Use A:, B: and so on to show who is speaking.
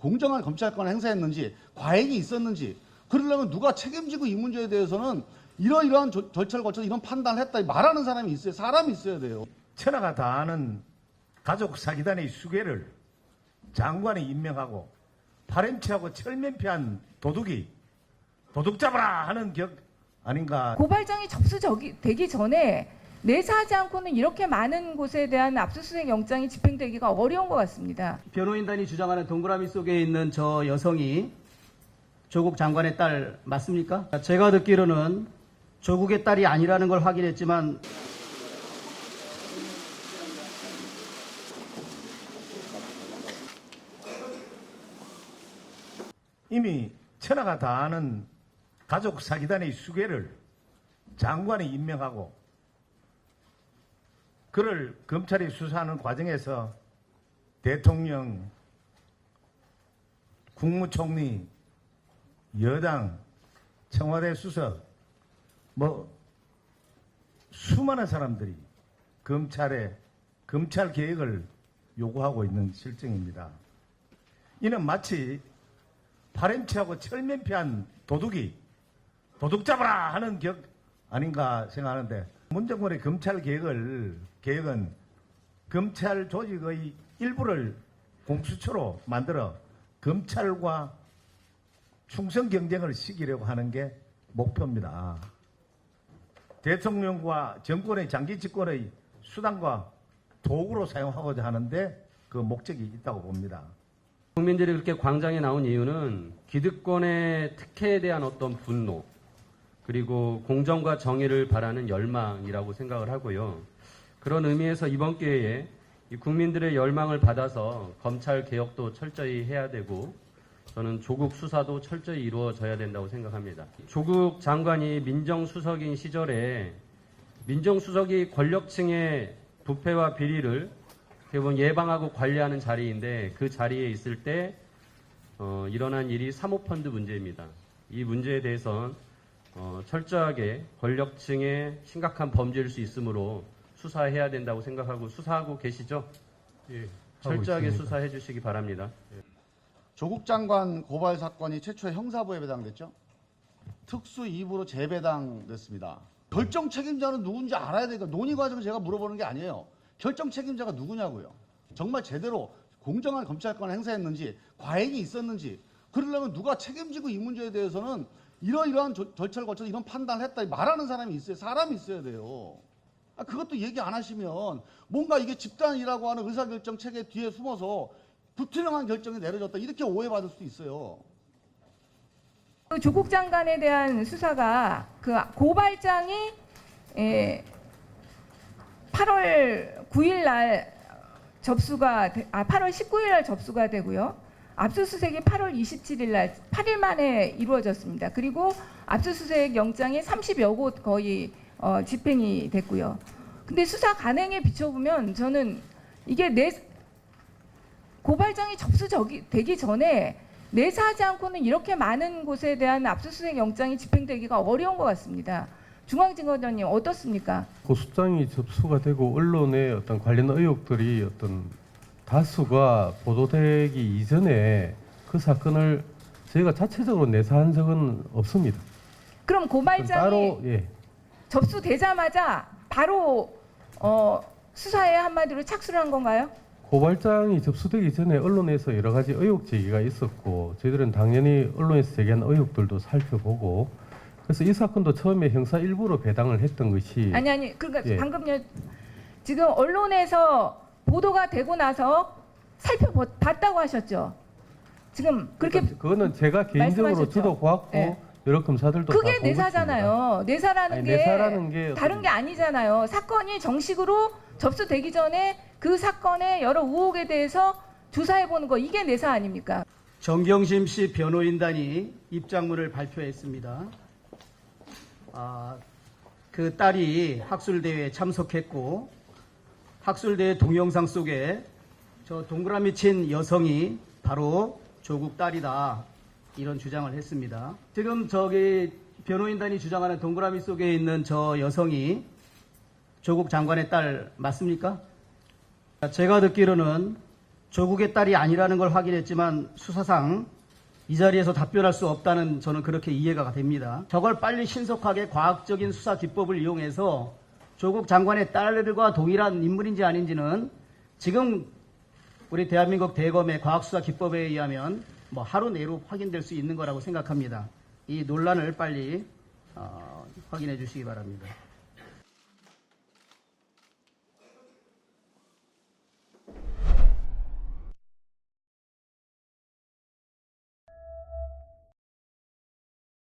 A: 공정한 검찰권을 행사했는지, 과잉이 있었는지, 그러려면 누가 책임지고 이 문제에 대해서는 이러이러한 절차를 거쳐서 이런 판단을 했다 말하는 사람이 있어요. 사람이 있어야 돼요.
B: 천하가 다 아는 가족 사기단의 수괴를 장관이 임명하고 파렴치하고 철면피한 도둑이 도둑 잡아라 하는 격 아닌가.
C: 고발장이 접수되기 전에 내사하지 않고는 이렇게 많은 곳에 대한 압수수색 영장이 집행되기가 어려운 것 같습니다.
D: 변호인단이 주장하는 동그라미 속에 있는 저 여성이 조국 장관의 딸 맞습니까? 제가 듣기로는 조국의 딸이 아니라는 걸 확인했지만
B: 이미 천하가 다 아는 가족 사기단의 수괴를 장관이 임명하고 그를 검찰이 수사하는 과정에서 대통령, 국무총리, 여당, 청와대 수석, 수많은 사람들이 검찰 개혁을 요구하고 있는 실정입니다. 이는 마치 파렴치하고 철면피한 도둑이 도둑 잡아라 하는 격 아닌가 생각하는데, 문정권의 검찰 개혁은 검찰 조직의 일부를 공수처로 만들어 검찰과 충성 경쟁을 시키려고 하는 게 목표입니다. 대통령과 정권의 장기 집권의 수단과 도구로 사용하고자 하는데 그 목적이 있다고 봅니다.
E: 국민들이 그렇게 광장에 나온 이유는 기득권의 특혜에 대한 어떤 분노, 그리고 공정과 정의를 바라는 열망이라고 생각을 하고요. 그런 의미에서 이번 기회에 이 국민들의 열망을 받아서 검찰 개혁도 철저히 해야 되고, 저는 조국 수사도 철저히 이루어져야 된다고 생각합니다. 조국 장관이 민정수석인 시절에 민정수석이 권력층의 부패와 비리를 대부분 예방하고 관리하는 자리인데, 그 자리에 있을 때 일어난 일이 사모펀드 문제입니다. 이 문제에 대해서는 철저하게 권력층의 심각한 범죄일 수 있으므로 수사해야 된다고 생각하고, 수사하고 계시죠?
F: 예,
E: 철저하게 수사해 주시기 바랍니다.
A: 조국 장관 고발 사건이 최초에 형사부에 배당됐죠. 특수 2부로 재배당됐습니다. 결정 책임자는 누군지 알아야 되니까 논의 과정을 제가 물어보는 게 아니에요. 결정 책임자가 누구냐고요. 정말 제대로 공정한 검찰권을 행사했는지, 과잉이 있었는지, 그러려면 누가 책임지고 이 문제에 대해서는 이러이러한 절차를 거쳐서 이런 판단을 했다 말하는 사람이 있어요. 사람이 있어야 돼요. 그것도 얘기 안 하시면 뭔가 이게 집단이라고 하는 의사결정 체계 뒤에 숨어서 불투명한 결정이 내려졌다 이렇게 오해받을 수도 있어요.
C: 조국 장관에 대한 수사가 그 고발장이 8월 9일 날 8월 19일 날 접수가 되고요. 압수수색이 8월 27일 날 8일 만에 이루어졌습니다. 그리고 압수수색 영장이 30여 곳 거의 집행이 됐고요. 근데 수사 관행에 비춰보면 저는 이게 고발장이 접수되기 전에 내사하지 않고는 이렇게 많은 곳에 대한 압수수색 영장이 집행되기가 어려운 것 같습니다. 중앙지검장님 어떻습니까?
F: 고소장이 접수가 되고 언론의 어떤 관련 의혹들이 어떤 다수가 보도되기 이전에 그 사건을 저희가 자체적으로 내사한 적은 없습니다.
C: 그럼 고발장이
F: 따로
C: 접수되자마자 바로 수사에 한마디로 착수를 한 건가요?
F: 고발장이 접수되기 전에 언론에서 여러 가지 의혹 제기가 있었고, 저희들은 당연히 언론에서 제기한 의혹들도 살펴보고, 그래서 이 사건도 처음에 형사 1부로 배당을 했던 것이
C: 그러니까 방금요, 지금 언론에서 보도가 되고 나서 살펴봤다고 하셨죠. 지금 그렇게
F: 그거는 제가 개인적으로
C: 말씀하셨죠?
F: 저도 보았고
C: 네.
F: 여러 검사들도
C: 그게
F: 다 보고
C: 내사잖아요. 내사라는 게 다른 게 아니잖아요. 사건이 정식으로 접수되기 전에 그 사건의 여러 의혹에 대해서 조사해보는 거, 이게 내사 아닙니까?
D: 정경심 씨 변호인단이 입장문을 발표했습니다. 그 딸이 학술대회에 참석했고, 학술대회 동영상 속에 저 동그라미 친 여성이 바로 조국 딸이다, 이런 주장을 했습니다. 지금 저기 변호인단이 주장하는 동그라미 속에 있는 저 여성이 조국 장관의 딸 맞습니까? 제가 듣기로는 조국의 딸이 아니라는 걸 확인했지만 수사상 이 자리에서 답변할 수 없다는 저는 그렇게 이해가 됩니다. 저걸 빨리 신속하게 과학적인 수사 기법을 이용해서 조국 장관의 딸과 동일한 인물인지 아닌지는 지금 우리 대한민국 대검의 과학수사 기법에 의하면 뭐 하루 내로 확인될 수 있는 거라고 생각합니다. 이 논란을 빨리 확인해 주시기 바랍니다.